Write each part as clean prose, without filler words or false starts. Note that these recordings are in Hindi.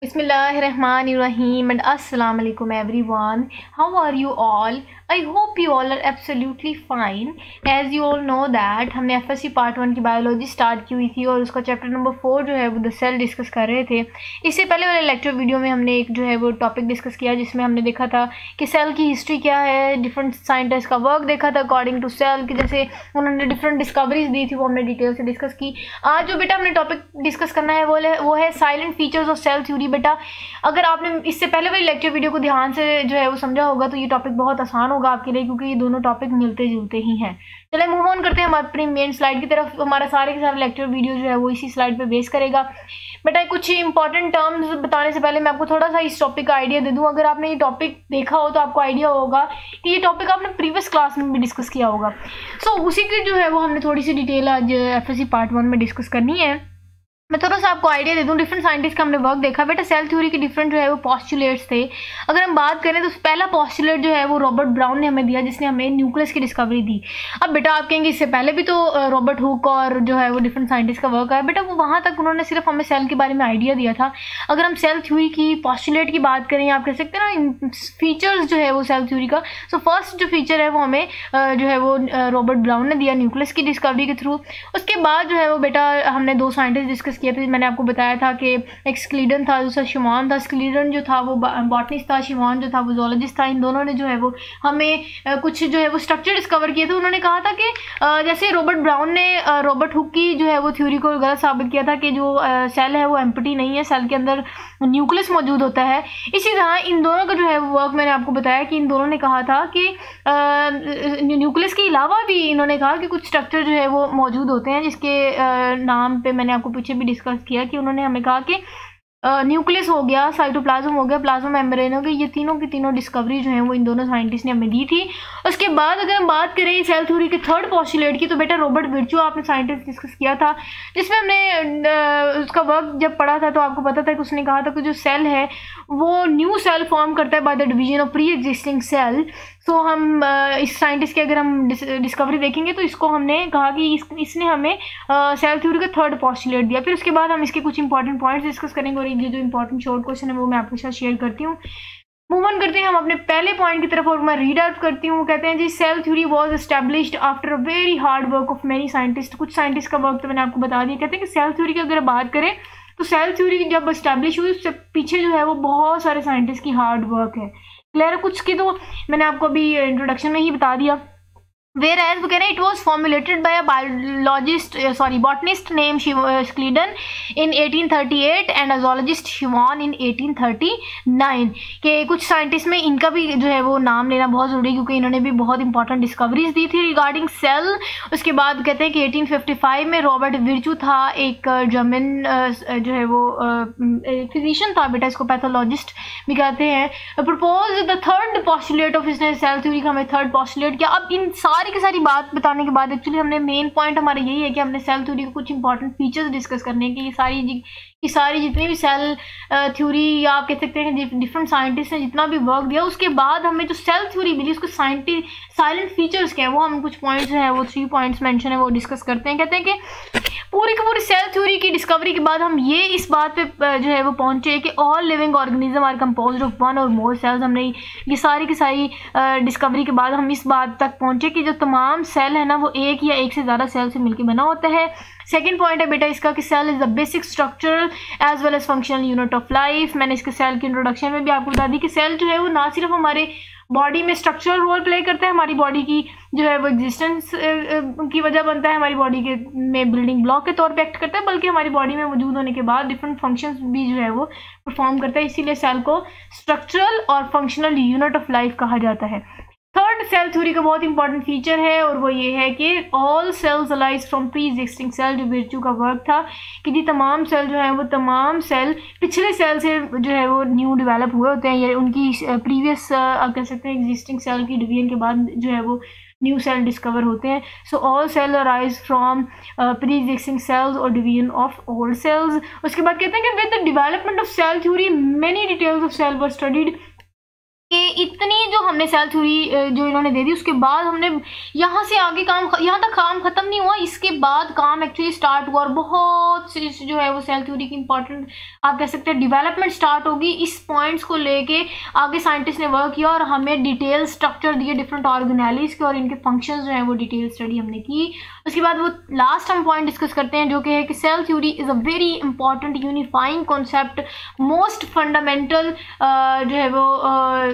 Bismillahirrahmanirrahim and Assalamu alaikum everyone. How are you all? I hope you all are absolutely fine. As you all know that हमने FSC पार्ट 1 की बायोलॉजी स्टार्ट की हुई थी और उसका चैप्टर नंबर 4 जो है वो द सेल डिस्कस कर रहे थे। इससे पहले वाले लेक्चर वीडियो में हमने एक जो है वो टॉपिक डिस्कस किया जिसमें हमने देखा था कि सेल की हिस्ट्री क्या है, डिफरेंट साइंटिस्ट का वर्क देखा था अकॉर्डिंग टू सेल, कि जैसे उन्होंने डिफरेंट डिस्कवरीज दी थी वो हमने डिटेल से डिस्कस की। आज जो बेटा हमने टॉपिक डिस्कस करना है वो है silent features of cell theory. बेटा अगर आपने इससे पहले वाली लेक्चर वीडियो को ध्यान से जो है वो समझा होगा तो ये टॉपिक बहुत आसान होगा आपके लिए, क्योंकि ये दोनों टॉपिक मिलते जुलते ही हैं। चलिए मूव ऑन करते हैं हम अपनी मेन स्लाइड की तरफ। हमारा सारे के सारे लेक्चर वीडियो जो है वो इसी स्लाइड पे बेस करेगा। बेटा कुछ इंपॉर्टेंट टर्म्स बताने से पहले मैं आपको थोड़ा सा इस टॉपिक का आइडिया दे दूं। अगर आपने ये टॉपिक देखा हो तो आपको आइडिया होगा कि ये टॉपिक आपने प्रीवियस क्लास में भी डिस्कस किया होगा। सो उसी की जो है वो हमने थोड़ी सी डिटेल आज FSC पार्ट 1 में डिस्कस करनी है। मैं थोड़ा सा आपको आइडिया दे दूं। डिफरेंट साइंटिस्ट का हमने वर्क देखा। बेटा सेल थ्योरी के डिफरेंट जो है वो पॉस्टुलेट्स थे। अगर हम बात करें तो पहला पॉस्टुलेट जो है वो रॉबर्ट ब्राउन ने हमें दिया, जिसने हमें न्यूक्लियस की डिस्कवरी दी। अब बेटा आप कहेंगे इससे पहले भी तो रॉबर्ट हुक और जो है वो डिफरेंट साइंटिस्ट का वर्क है। बेटा वो वहाँ तक उन्होंने सिर्फ हमें सेल के बारे में आइडिया दिया था। अगर हम सेल थ्योरी की पॉस्टुलेट की बात करें, आप कह सकते हैं ना फीचर्स जो है वो सेल थ्योरी का। सो फर्स्ट जो फीचर है वो हमें जो है वो रॉबर्ट ब्राउन ने दिया न्यूक्लियस की डिस्कवरी के थ्रू। उसके बाद जो है वो बेटा हमने दो साइंटिस्ट डिस्कस किए थे। मैंने आपको बताया था कि एक स्क्लीडन था, दूसरा शिमॉन था। स्क्लीडन जो था वो बॉटनिस्ट था, शिमॉन जो था वो ज़ूलॉजिस्ट था। इन दोनों ने जो है वो हमें कुछ जो है वो स्ट्रक्चर डिस्कवर किए थे। उन्होंने कहा था कि जैसे रॉबर्ट ब्राउन ने रॉबर्ट हुक की जो है वो थ्योरी को गलत साबित किया था कि जो सेल है वो एम्प्टी नहीं है, सेल के अंदर न्यूक्लियस मौजूद होता है। इसी तरह इन दोनों का जो है वर्क मैंने आपको बताया कि इन दोनों ने कहा था कि न्यूक्लियस के अलावा भी इन्होंने कहा कि कुछ स्ट्रक्चर जो है वो मौजूद होते हैं, जिसके नाम पे मैंने आपको पीछे भी डिस्कस किया कि उन्होंने हमें कहा कि न्यूक्लियस हो गया, साइटोप्लाज्म हो गया, प्लाज्मा मेम्ब्रेन हो गया। ये तीनों की तीनों डिस्कवरी जो है वो इन दोनों साइंटिस्ट ने हमें दी थी। उसके बाद अगर हम बात करें सेल थ्योरी के थर्ड पॉस्टुलेट की, तो बेटा रॉबर्ट विर्चू आपने साइंटिस्ट डिस्कस किया था, जिसमें हमने उसका वर्क जब पढ़ा था तो आपको पता था कि उसने कहा था कि जो सेल है वो न्यू सेल फॉर्म करता है by the division of pre existing cell. तो हम इस साइंटिस्ट की अगर हम डिस्कवरी देखेंगे तो इसको हमने कहा कि इसने हमें सेल थ्योरी का थर्ड पॉस्टुलेट दिया। फिर उसके बाद हम इसके कुछ इंपॉर्टेंट पॉइंट्स डिस्कस करेंगे और ये जो इंपॉर्टेंट शॉर्ट क्वेश्चन है वो मैं आपके साथ शेयर करती हूँ। मूव ऑन करते हैं हम अपने पहले पॉइंट की तरफ और मैं रीड आउट करती हूँ। कहते हैं जी cell theory was established after a very hard work of many scientist. कुछ साइंटिस्ट का वर्क तो मैंने आपको बता दिया। कहते हैं कि सेल थ्योरी की अगर बात करें तो सेल थ्योरी जब एस्टैब्लिश हुई उससे पीछे जो है वो बहुत सारे साइंटिस्ट की हार्ड वर्क है। क्लियर है? कुछ की तो मैंने आपको अभी इंट्रोडक्शन में ही बता दिया। Whereas वो कह रहे हैं it was formulated by a botanist named Schleden in 1838 and a zoologist Schwann in 1839। के कुछ साइंटिस्ट में इनका भी जो है वो नाम लेना बहुत ज़रूरी है, क्योंकि इन्होंने भी बहुत इंपॉर्टेंट डिस्कवरीज दी थी रिगार्डिंग सेल। उसके बाद कहते हैं कि 1855 में रॉबर्ट विर्चू था, एक जर्मन जो है वो फिजिशियन था। बेटा इसको पैथोलॉजिस्ट भी कहते हैं। Propose the third postulate of इसने सेल थ्योरी का हमें थर्ड पॉस्टुलेट किया। अब इन की सारी बात बताने के बाद एक्चुअली हमने मेन पॉइंट हमारा यही है कि हमने सेल थ्योरी के कुछ इंपॉर्टेंट फीचर्स डिस्कस करने हैं कि ये सारी जितनी भी सेल थ्योरी या आप कह सकते हैं डिफरेंट साइंटिस्ट ने जितना भी वर्क दिया, उसके बाद हमें जो सेल थ्योरी मिली उसके साइलेंट फीचर्स क्या है वो हम कुछ पॉइंट्स हैं वो 3 पॉइंट्स मेंशन है वो डिस्कस करते हैं। कहते हैं कि पूरी की पूरी सेल थ्योरी की डिस्कवरी के बाद हम ये इस बात पे जो है वो पहुंचे कि all living organism are composed of one और मोर सेल्स। हमने ये सारी की सारी डिस्कवरी के बाद हम इस बात तक पहुंचे कि जो तमाम सेल है ना वो एक या एक से ज़्यादा सेल से मिलकर बना होता है। सेकेंड पॉइंट है बेटा इसका कि cell is the basic structural as well as functional unit of life. मैंने इसके सेल की इंट्रोडक्शन में भी आपको बता दी कि सेल जो है वो ना सिर्फ हमारे बॉडी में स्ट्रक्चरल रोल प्ले करता है, हमारी बॉडी की जो है वो एग्जिस्टेंस की वजह बनता है, हमारी बॉडी के में बिल्डिंग ब्लॉक के तौर पे एक्ट करता है, बल्कि हमारी बॉडी में मौजूद होने के बाद डिफरेंट फंक्शंस भी जो है वो परफॉर्म करता है। इसीलिए सेल को स्ट्रक्चरल और फंक्शनल यूनिट ऑफ लाइफ कहा जाता है। थर्ड सेल थ्योरी का बहुत इंपॉर्टेंट फीचर है और वो ये है कि all cells arise from pre existing cell. जो विर्चू का वर्क था कि जी तमाम सेल जो है वो तमाम सेल पिछले सेल से जो है वो न्यू डेवलप हुए होते हैं, ये उनकी प्रीवियस आप कह सकते हैं एग्जिस्टिंग सेल की डिवीजन के बाद जो है वो न्यू सेल डिस्कवर होते हैं। So all cell arise from pre existing cells और डिवीजन ऑफ ओल्ड सेल्स। उसके बाद कहते हैं कि with the development of cell theory many details of cell were studied कि इतनी जो हमने सेल थ्योरी जो इन्होंने दे दी, उसके बाद हमने यहाँ से आगे काम, यहाँ तक काम खत्म नहीं हुआ, इसके बाद काम एक्चुअली स्टार्ट हुआ और बहुत सी जो है वो सेल थ्योरी की इंपॉर्टेंट आप कह सकते हैं डेवलपमेंट स्टार्ट होगी। इस पॉइंट्स को लेके आगे साइंटिस्ट ने वर्क किया और हमें डिटेल स्ट्रक्चर दिए डिफरेंट ऑर्गेनेलिज के और इनके फंक्शंस जो है वो डिटेल स्टडी हमने की। उसके बाद वो लास्ट हम पॉइंट डिस्कस करते हैं जो कि है कि cell theory is a very important unifying concept, most fundamental जो है वो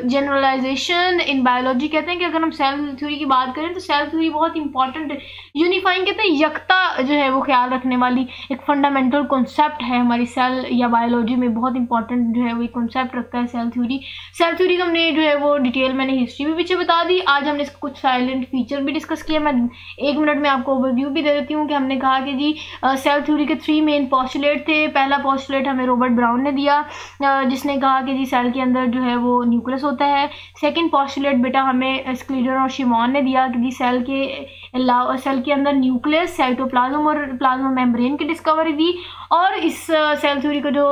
जनरलाइजेशन इन बायोलॉजी। कहते हैं कि अगर हम सेल थ्योरी की बात करें तो सेल थ्योरी बहुत इंपॉर्टेंट यूनिफाइंग, कहते हैं यकता जो है वो ख्याल रखने वाली एक फंडामेंटल कॉन्सेप्ट है हमारी सेल या बायोलॉजी में, बहुत इंपॉर्टेंट जो है वो कॉन्सेप्ट रखता है सेल थ्योरी। सेल थ्योरी का हमने जो है वो डिटेल मैंने हिस्ट्री भी पीछे बता दी। आज हमने इसका कुछ साइलेंट फीचर भी डिस्कस किया। मैं 1 मिनट में आपको ओवरव्यू भी दे देती हूँ कि हमने कहा कि जी सेल थ्योरी के 3 मेन पोस्टुलेट थे। पहला पोस्टुलेट हमें रॉबर्ट ब्राउन ने दिया जिसने कहा कि जी सेल के अंदर जो है वो न्यूक्लियस होता है। सेकेंड पोस्टुलेट बेटा हमें स्क्लीडर और शिमॉन ने दिया कि जी सेल के अंदर न्यूक्लियस, साइटोप्लाज्म और प्लाज्मा मेम्ब्रेन की डिस्कवरी दी। और इस सेल थ्योरी का जो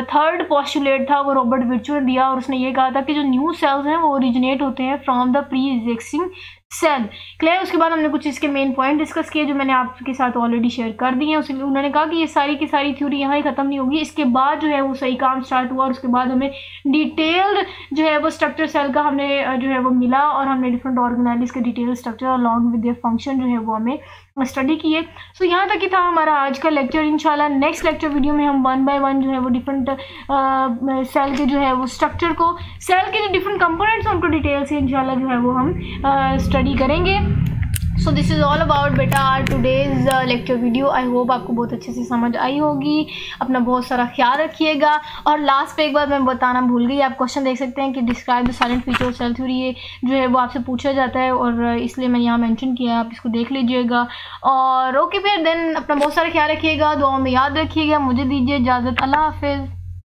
थर्ड पोस्टुलेट था वो रॉबर्ट विर्चू ने दिया और उसने ये कहा था कि जो न्यू सेल्स हैं वो ओरिजिनेट होते हैं from the pre existing cell. Clear. उसके बाद हमने कुछ इसके मेन पॉइंट डिस्कस किए जो मैंने आपके साथ ऑलरेडी शेयर कर दिए हैं। उसमें उन्होंने कहा कि ये सारी की सारी थ्योरी यहाँ ही ख़त्म नहीं होगी, इसके बाद जो है वो सही काम स्टार्ट हुआ और उसके बाद हमें डिटेल्ड जो है वो स्ट्रक्चर सेल का हमें जो है वो मिला और हमने डिफरेंट ऑर्गेनेलिज के detail structure along with their function जो है वो हमें स्टडी किए। सो यहाँ तक ही था हमारा आज का लेक्चर। इंशाल्लाह नेक्स्ट लेक्चर वीडियो में हम 1 बाय 1 जो है वो डिफरेंट सेल के जो है वो स्ट्रक्चर को, सेल के जो डिफरेंट कंपोनेंट्स हैं उनको डिटेल से इंशाल्लाह जो है वो हम स्टडी करेंगे। So this is all about बेटा our today's lecture video. I hope आपको बहुत अच्छे से समझ आई होगी। अपना बहुत सारा ख्याल रखिएगा। और लास्ट पे एक बार मैं बताना भूल गई, आप क्वेश्चन देख सकते हैं कि describe the silent feature of cell theory, ये जो है वो आपसे पूछा जाता है और इसलिए मैंने यहाँ मेंशन किया है, आप इसको देख लीजिएगा। और ओके फिर देन अपना बहुत सारा ख्याल रखिएगा, दुआओं में याद रखिएगा। मुझे दीजिए इजाज़त, अल्लाह हाफिज़।